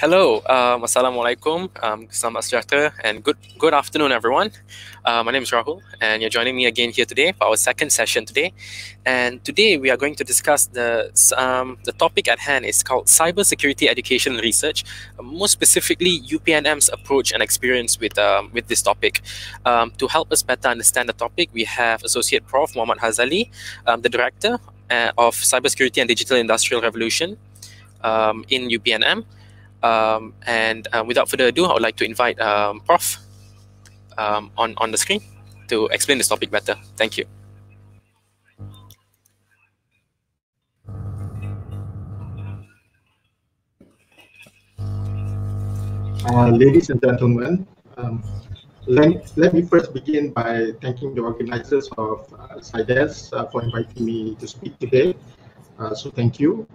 Hello, Assalamualaikum, Selamat Sejahtera, and good afternoon, everyone. My name is Rahul, and you're joining me again here today for our second session today. And today we are going to discuss the topic at hand is called cybersecurity education and research, more specifically UPNM's approach and experience with this topic. To help us better understand the topic, we have Associate Prof. Muhammad Hazali, the Director of Cybersecurity and Digital Industrial Revolution in UPNM. Without further ado, I would like to invite Prof on the screen to explain this topic better. Thank you. Ladies and gentlemen, let me first begin by thanking the organizers of CYDES for inviting me to speak today. So thank you.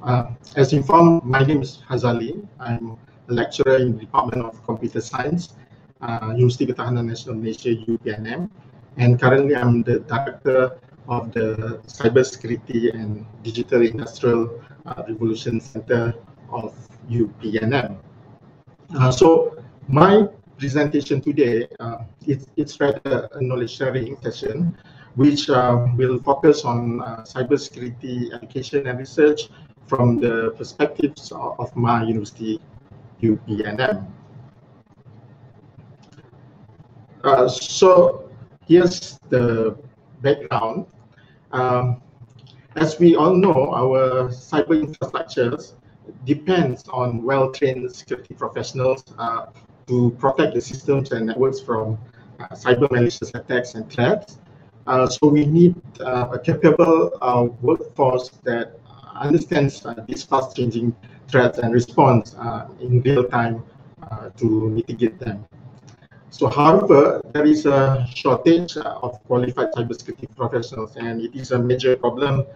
As informed, my name is Hazali. I'm a lecturer in the Department of Computer Science, University Ketahanan Nasional Malaysia, UPNM. And currently I'm the Director of the Cybersecurity and Digital Industrial Revolution Center of UPNM. So my presentation today, it's rather a knowledge sharing session, which will focus on cybersecurity education and research from the perspectives of my university, UPNM. So here's the background. As we all know, our cyber infrastructures depends on well-trained security professionals to protect the systems and networks from cyber malicious attacks and threats. So we need a capable workforce that understands these fast-changing threats and responds in real time to mitigate them. So, however, there is a shortage of qualified cybersecurity professionals, and it is a major problem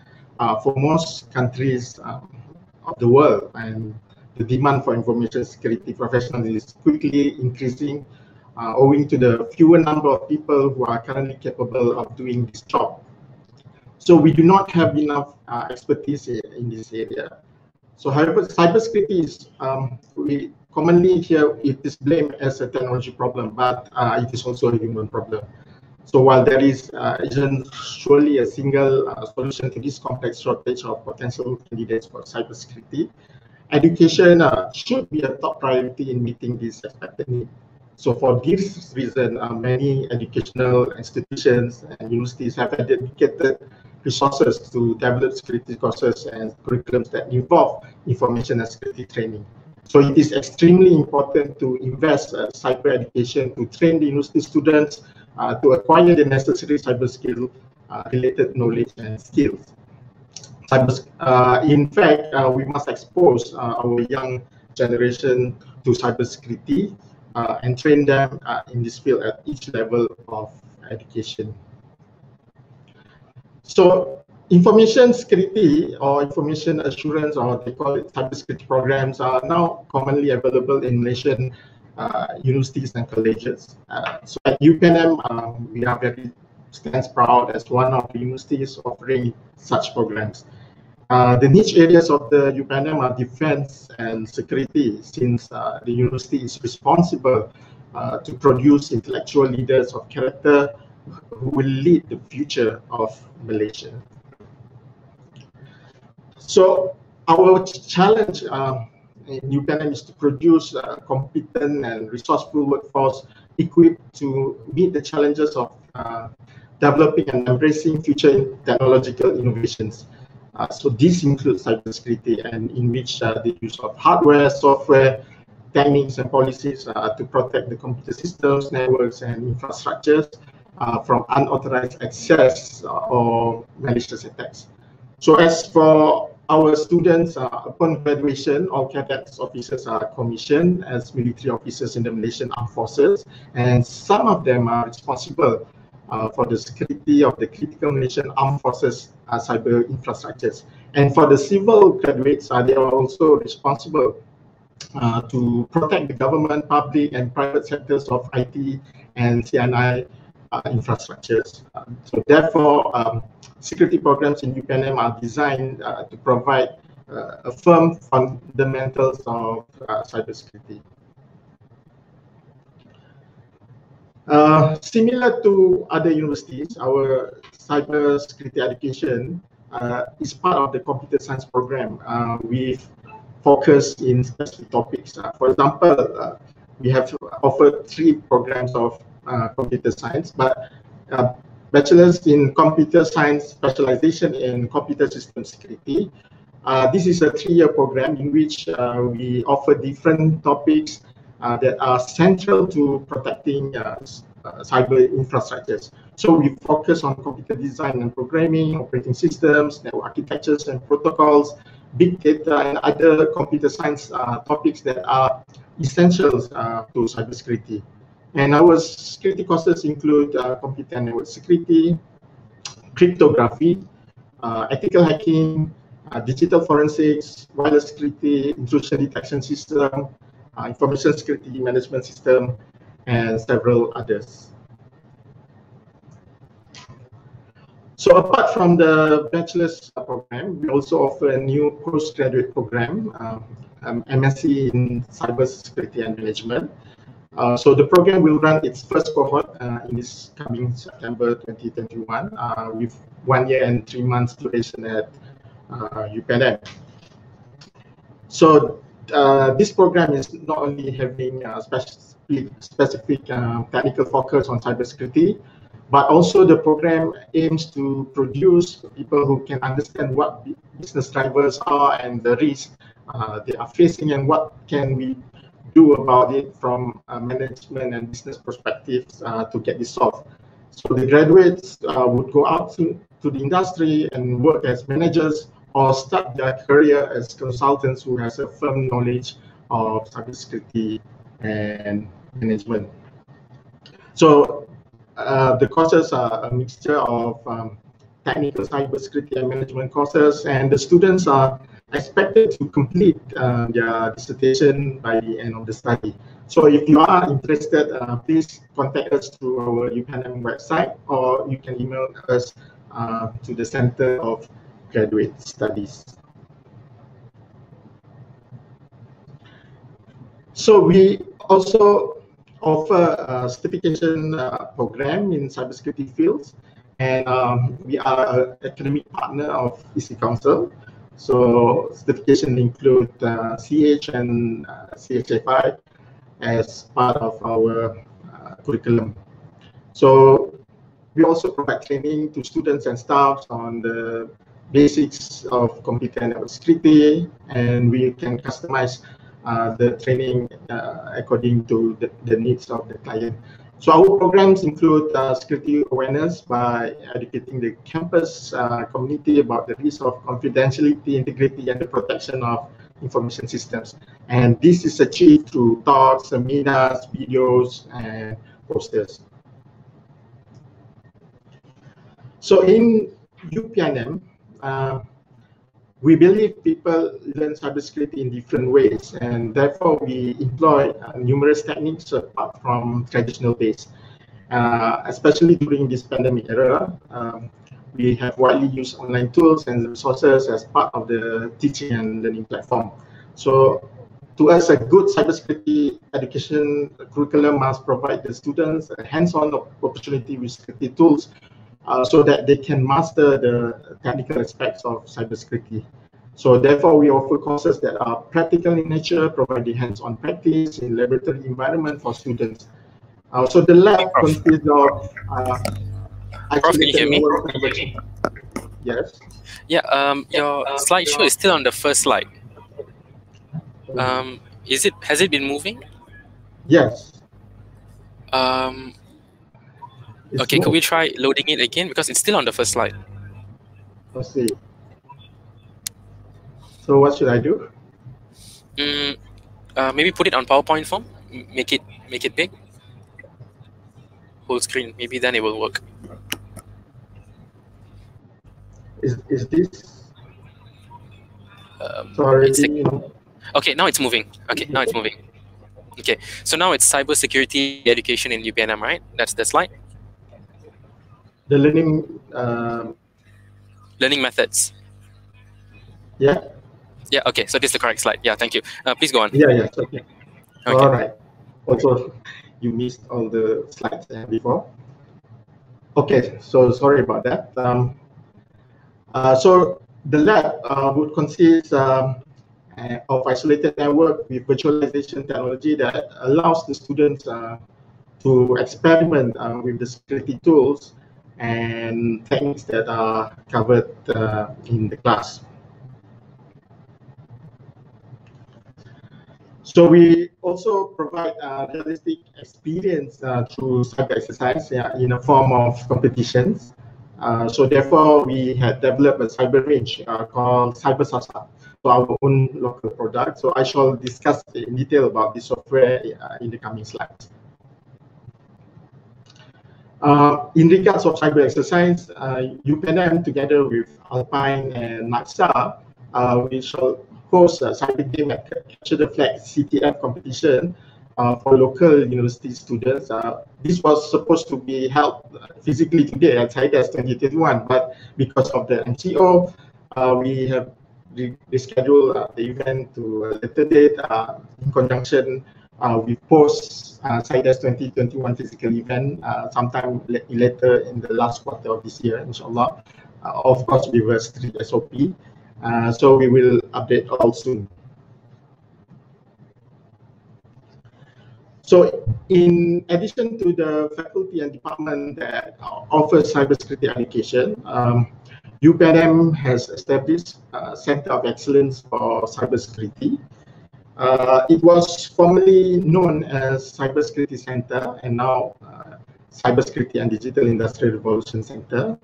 for most countries of the world. And the demand for information security professionals is quickly increasing, owing to the fewer number of people who are currently capable of doing this job. So we do not have enough expertise in this area. So however, cybersecurity is, we commonly hear it is blamed as a technology problem, but it is also a human problem. So while there isn't surely a single solution to this complex shortage of potential candidates for cybersecurity, education should be a top priority in meeting this expected need. So for this reason, many educational institutions and universities have dedicated resources to develop security courses and curriculums that involve information and security training. So it is extremely important to invest cyber education to train the university students to acquire the necessary cyber skill related knowledge and skills. In fact, we must expose our young generation to cybersecurity and train them in this field at each level of education. So information security or information assurance, or they call it cybersecurity programs, are now commonly available in Malaysian universities and colleges. So at UPNM, we are very stands proud as one of the universities offering such programs. The niche areas of the UPNM are defense and security, since the university is responsible to produce intellectual leaders of character who will lead the future of Malaysia. So our challenge in UPNM is to produce a competent and resourceful workforce equipped to meet the challenges of developing and embracing future technological innovations. So this includes cybersecurity, and in which the use of hardware, software, techniques, and policies to protect the computer systems, networks, and infrastructures from unauthorized access or malicious attacks. So as for our students, upon graduation, all cadets officers are commissioned as military officers in the Malaysian Armed Forces, and some of them are responsible for the security of the critical Malaysian Armed Forces cyber infrastructures. And for the civil graduates, they are also responsible to protect the government, public, and private sectors of IT and CNI infrastructures. So therefore, security programs in UPNM are designed to provide a firm fundamentals of cybersecurity. Similar to other universities, our cybersecurity education is part of the computer science program with focus in specific topics. For example, we have offered 3 programs of computer science, but bachelor's in computer science specialization in computer system security. This is a 3-year program in which we offer different topics that are central to protecting cyber infrastructures. So we focus on computer design and programming, operating systems, network architectures and protocols, big data, and other computer science topics that are essentials to cybersecurity. And our security courses include computer and network security, cryptography, ethical hacking, digital forensics, wireless security, intrusion detection system, information security management system, and several others. So apart from the bachelor's program, we also offer a new postgraduate program, MSc in cybersecurity and management. So the program will run its first cohort in this coming September 2021 with 1 year and 3 months duration at UPNM. So this program is not only having a specific technical focus on cybersecurity, but also the program aims to produce people who can understand what business drivers are and the risks they are facing and what can we do about it from a management and business perspectives to get this solved. So the graduates would go out to the industry and work as managers or start their career as consultants who has a firm knowledge of cybersecurity and management. So the courses are a mixture of technical cybersecurity and management courses, and the students are expected to complete their dissertation by the end of the study. So if you are interested, please contact us through our UPNM website, or you can email us to the Center of Graduate Studies. So we also offer a certification program in cybersecurity fields, and we are an academic partner of EC Council. So certification include CH and CHA5 as part of our curriculum. So we also provide training to students and staff on the basics of computer and network security, and we can customize the training according to the needs of the client. So our programs include security awareness by educating the campus community about the risk of confidentiality, integrity, and the protection of information systems. And this is achieved through talks, seminars, videos, and posters. So in UPNM, we believe people learn cybersecurity in different ways, and therefore we employ numerous techniques apart from traditional ways. Especially during this pandemic era, we have widely used online tools and resources as part of the teaching and learning platform. So to us, a good cybersecurity education curriculum must provide the students a hands-on opportunity with security tools so that they can master the technical aspects of cybersecurity. So therefore, we offer courses that are practical in nature, providing hands-on practice in laboratory environment for students. So the lab consists of Prof, can you hear me? Yes. Yeah, your slideshow is still on the first slide. Has it been moving? Yes. Okay, could we try loading it again, because it's still on the first slide? Let's see. So what should I do? Maybe put it on PowerPoint form. Make it big. Whole screen. Maybe then it will work. Is this? Sorry. Okay, now it's moving. Okay, now it's moving. Okay, so now it's cybersecurity education in UPNM, right? That's the slide. The learning learning methods. Yeah. Yeah, okay, so this is the correct slide. Yeah, thank you. Please go on. Yeah, yeah, okay. Okay. All right. Also, you missed all the slides before. Okay, so sorry about that. So the lab would consist of isolated network with virtualization technology that allows the students to experiment with the security tools and techniques that are covered in the class. So we also provide realistic experience through cyber exercise in a form of competitions. So therefore, we had developed a cyber range called Cyber Sasa, so our own local product. So I shall discuss in detail about this software in the coming slides. In regards of cyber exercise, UPNM together with Alpine and NAXA, we shall host a cyber game at Capture the Flag CTF competition for local university students. This was supposed to be held physically today at CYDES2021, but because of the MCO, we have rescheduled the event to a later date in conjunction we post CYDES 2021 physical event sometime later in the last quarter of this year, inshallah. Of course, we will strict SOP, so we will update all soon. So, in addition to the faculty and department that offers cybersecurity education, UPNM has established a Center of Excellence for Cybersecurity. It was formerly known as Cybersecurity Center and now Cybersecurity and Digital Industrial Revolution Center.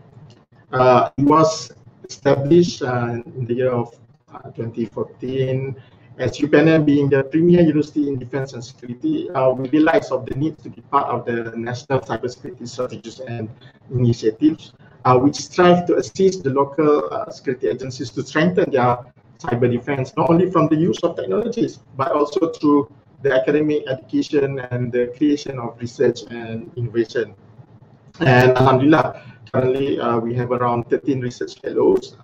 It was established in the year of 2014 as UPNM being the premier university in defense and security. We realized of the need to be part of the national cybersecurity strategies and initiatives, which strive to assist the local security agencies to strengthen their cyber defense, not only from the use of technologies, but also through the academic education and the creation of research and innovation. And Alhamdulillah, currently we have around 13 research fellows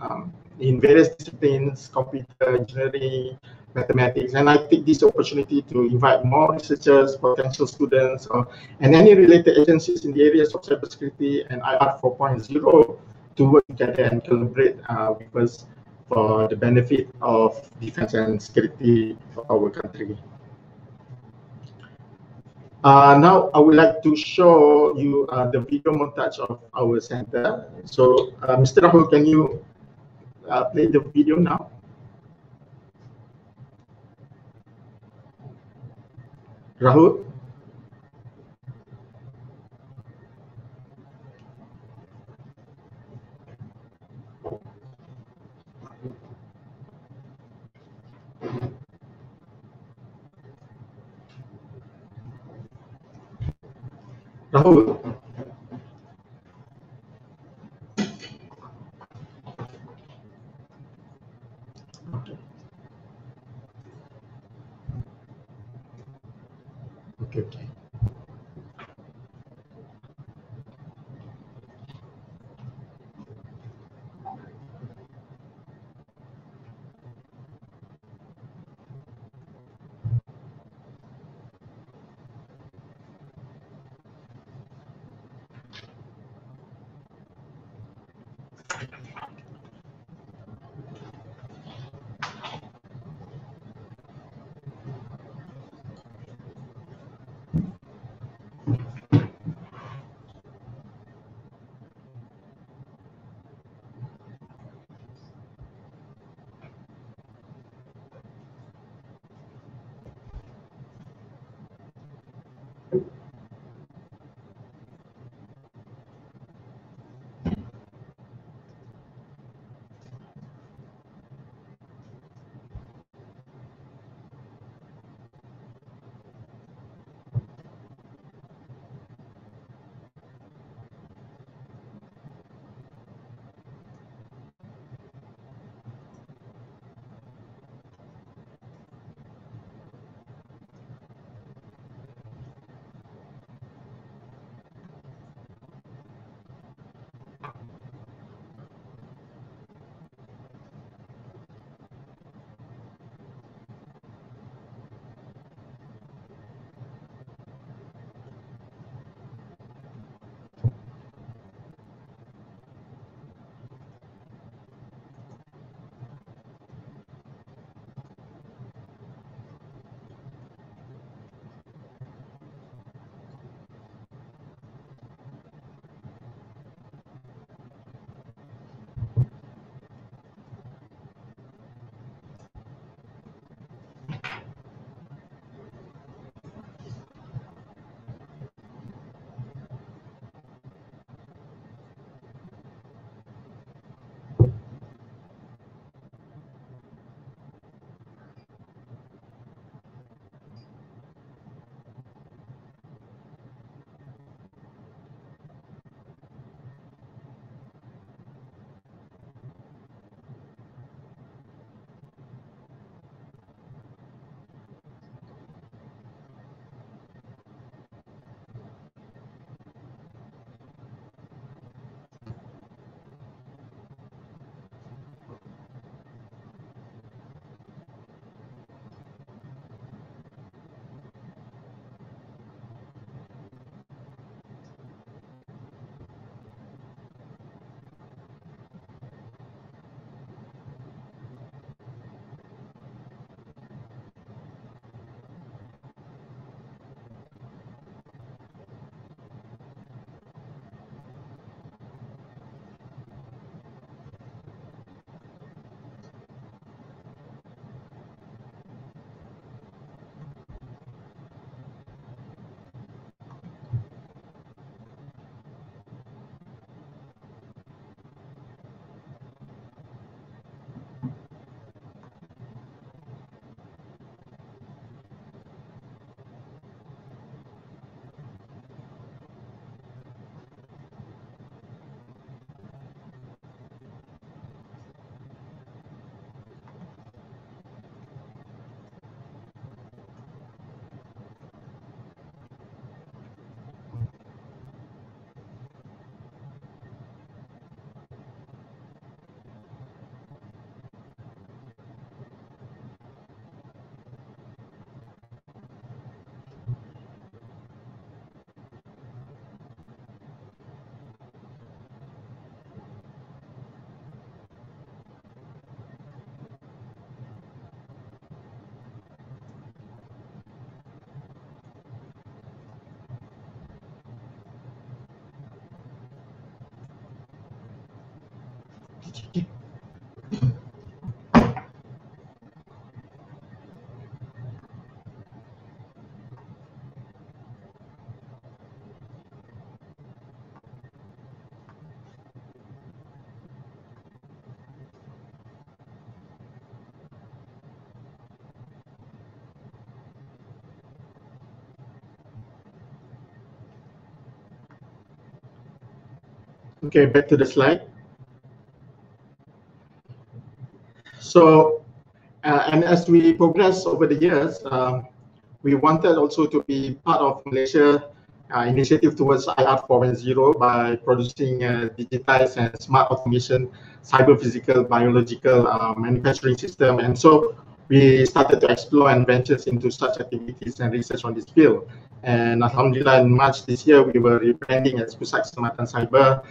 in various disciplines, computer engineering, mathematics, and I take this opportunity to invite more researchers, potential students, and any related agencies in the areas of cybersecurity and IR 4.0 to work together and collaborate with us for the benefit of defense and security for our country. Now, I would like to show you the video montage of our center. So, Mr. Rahul, can you play the video now? Rahul? Rahul? Okay, okay. Okay, back to the slide. So, and as we progress over the years, we wanted also to be part of Malaysia initiative towards IR 4.0 by producing a digitized and smart automation, cyber physical, biological manufacturing system. And so we started to explore and venture into such activities and research on this field. And Alhamdulillah, in March this year, we were rebranding as Pusat Keselamatan Cyber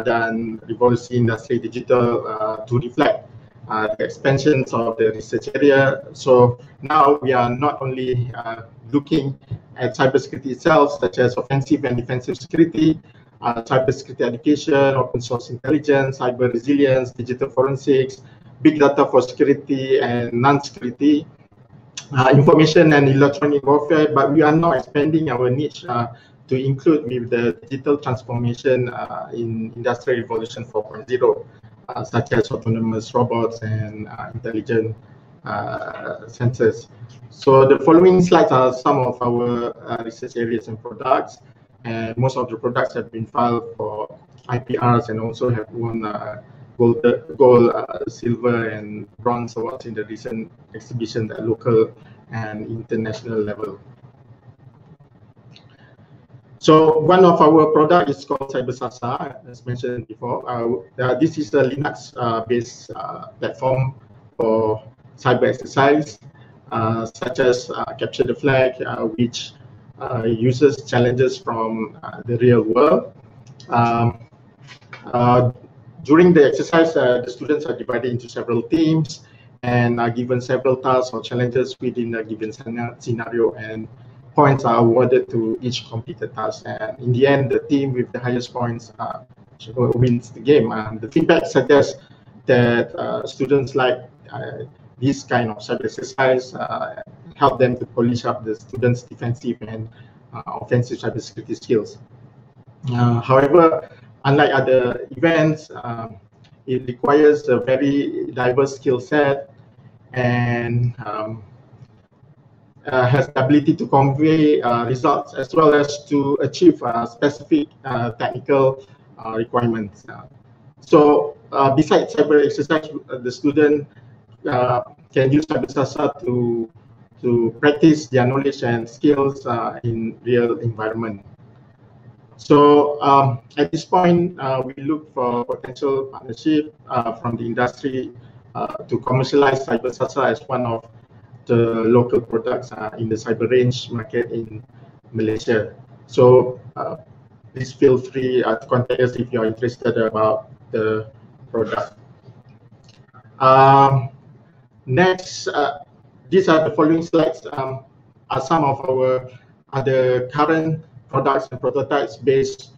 dan Revolusi Industri Digital to reflect the expansions of the research area. So now we are not only looking at cybersecurity itself, such as offensive and defensive security, cybersecurity education, open source intelligence, cyber resilience, digital forensics, big data for security and non-security, information and electronic warfare, but we are now expanding our niche to include with the digital transformation in Industrial Revolution 4.0. Such as autonomous robots and intelligent sensors. So the following slides are some of our research areas and products, and most of the products have been filed for IPRs and also have won gold, silver, and bronze awards in the recent exhibitions at local and international level. So one of our products is called CYDES2021, as mentioned before. This is a Linux-based platform for cyber exercise, such as Capture the Flag, which uses challenges from the real world. During the exercise, the students are divided into several teams and are given several tasks or challenges within a given scenario, and points are awarded to each completed task. And in the end, the team with the highest points wins the game. The feedback suggests that students like this kind of cyber exercise help them to polish up the students' defensive and offensive cybersecurity skills. However, unlike other events, it requires a very diverse skill set and has the ability to convey results as well as to achieve specific technical requirements. So besides cyber exercise, the student can use CYDES2021 to practice their knowledge and skills in real environment. So at this point, we look for potential partnership from the industry to commercialize CYDES2021 as one of the local products in the cyber range market in Malaysia. So please feel free to contact us if you're interested about the product. Next, these are the following slides are some of our other current products and prototypes based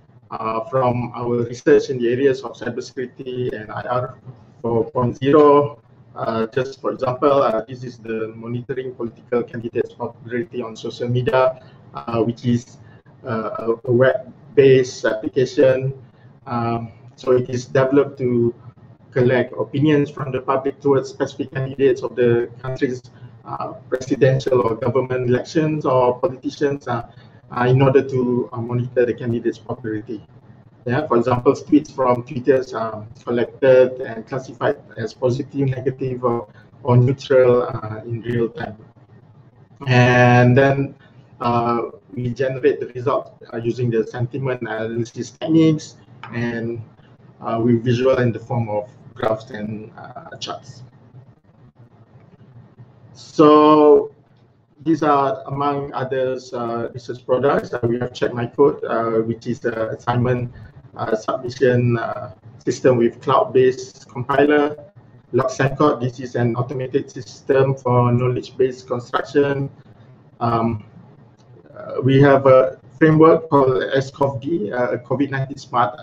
from our research in the areas of cybersecurity and IR 4.0. Just for example, this is the monitoring political candidates' popularity on social media, which is a web-based application. So it is developed to collect opinions from the public towards specific candidates of the country's presidential or government elections or politicians in order to monitor the candidates' popularity. Yeah, for example, tweets from Twitter collected and classified as positive, negative, or neutral in real time. And then we generate the result using the sentiment analysis techniques, and we visualize in the form of graphs and charts. So these are among others research products. We have Check My Code, which is the assignment submission system with cloud-based compiler. LogSenCode, this is an automated system for knowledge-based construction. We have a framework called SCOVD, a COVID-19 smart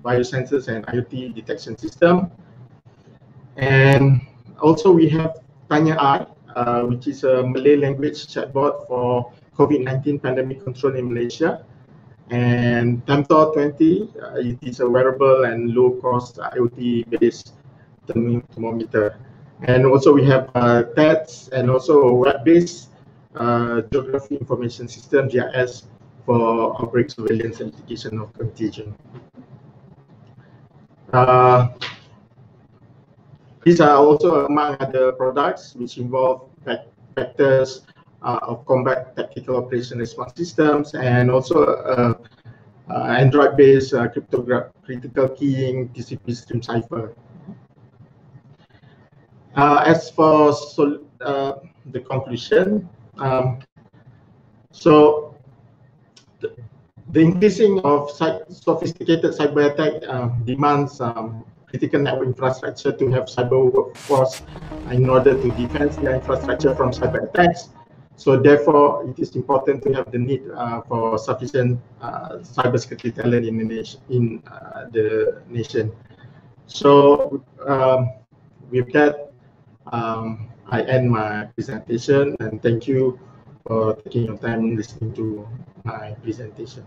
biosensors and IoT detection system. And also we have Tanya I, which is a Malay language chatbot for COVID-19 pandemic control in Malaysia. And Temtor20, it is a wearable and low-cost IoT-based thermometer. And also we have TEDS and also a web-based geography information system, GIS, for outbreak surveillance and mitigation of contagion. These are also among other products which involve vectors of combat tactical operation response systems, and also Android-based critical keying TCP stream cipher. As for the conclusion, so the increasing of sophisticated cyber attack demands critical network infrastructure to have cyber workforce in order to defend their infrastructure from cyber attacks. So therefore, it is important to have the need for sufficient cybersecurity talent in the nation. So with that, I end my presentation, and thank you for taking your time listening to my presentation.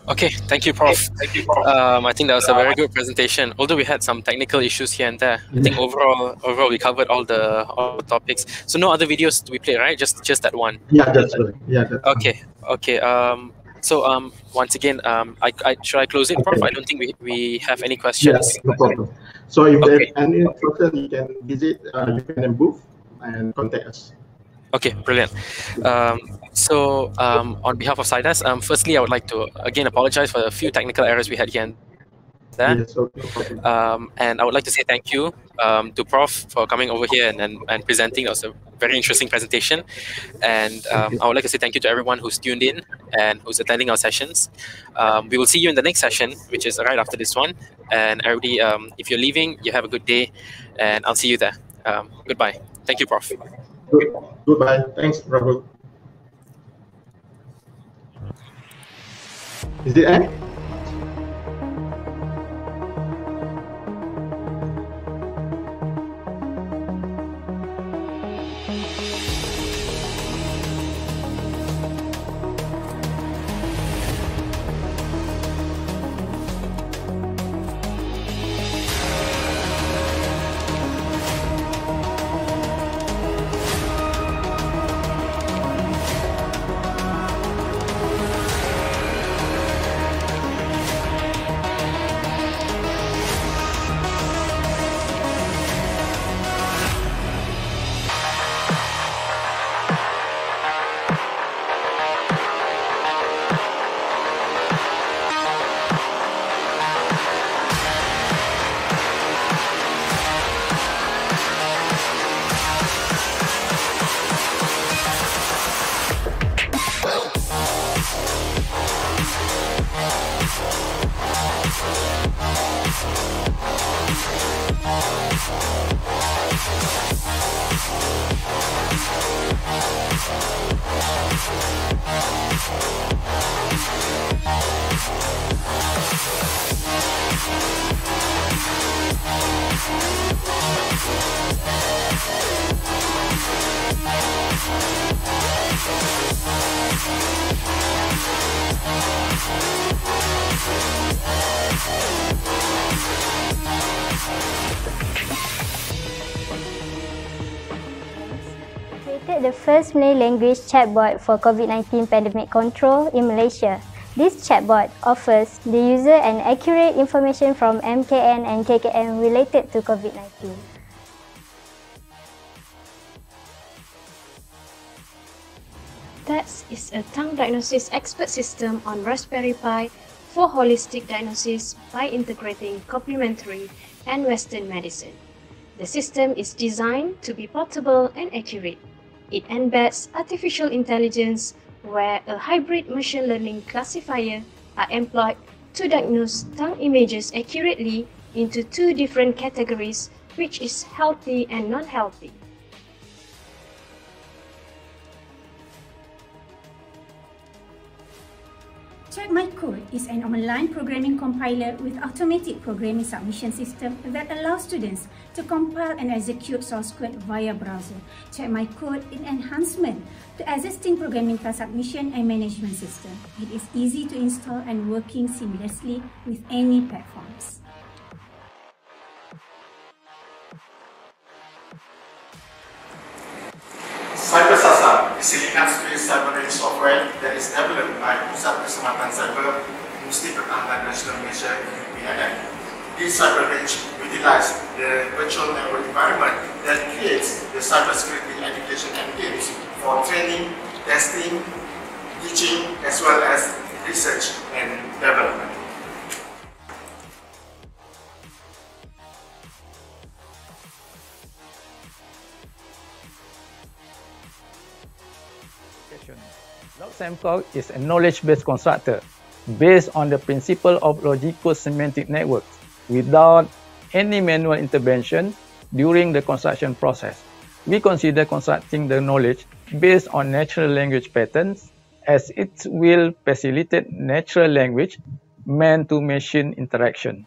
Okay, thank you, Prof. I think that was a very good presentation. Although we had some technical issues here and there, I think overall we covered all the topics. So no other videos to be played, right? Just that one. Yeah, that's right. Yeah, that's okay. Fine. Okay. So once again, should I close it, Prof? I don't think we have any questions. Yes, no problem. So if there's any question, you can visit UPNM booth and contact us. Okay, brilliant. So on behalf of CYDES, firstly, I would like to again apologize for a few technical errors we had here and there. Yes, okay, and I would like to say thank you to Prof for coming over here and presenting. It was a very interesting presentation. And I would like to say thank you to everyone who's tuned in and who's attending our sessions. We will see you in the next session, which is right after this one. And everybody, if you're leaving, you have a good day, and I'll see you there. Goodbye. Thank you, Prof. Goodbye. Thanks, Rahul. Is it end? The first Malay language chatbot for COVID-19 pandemic control in Malaysia. This chatbot offers the user an accurate information from MKN and KKM related to COVID-19. TEDS is a tongue diagnosis expert system on Raspberry Pi for holistic diagnosis by integrating complementary and Western medicine. The system is designed to be portable and accurate. It embeds artificial intelligence where a hybrid machine learning classifier are employed to diagnose tongue images accurately into two different categories, which is healthy and non-healthy. Check My Code is an online programming compiler with automatic programming submission system that allows students to compile and execute source code via browser. Check My Code is an enhancement to existing programming task submission and management system. It is easy to install and working seamlessly with any platforms. CyberSasa is an enhanced cyber range software that is developed by Pusat Keselamatan Cyber Institusi Pertahanan Nasional Malaysia (UPNM). This cyber range utilizes the virtual network environment that creates the cybersecurity education and games for training, testing, teaching, as well as research and development. LogSemCog is a knowledge-based constructor based on the principle of logico-semantic networks without any manual intervention during the construction process. We consider constructing the knowledge based on natural language patterns as it will facilitate natural language man-to-machine interaction.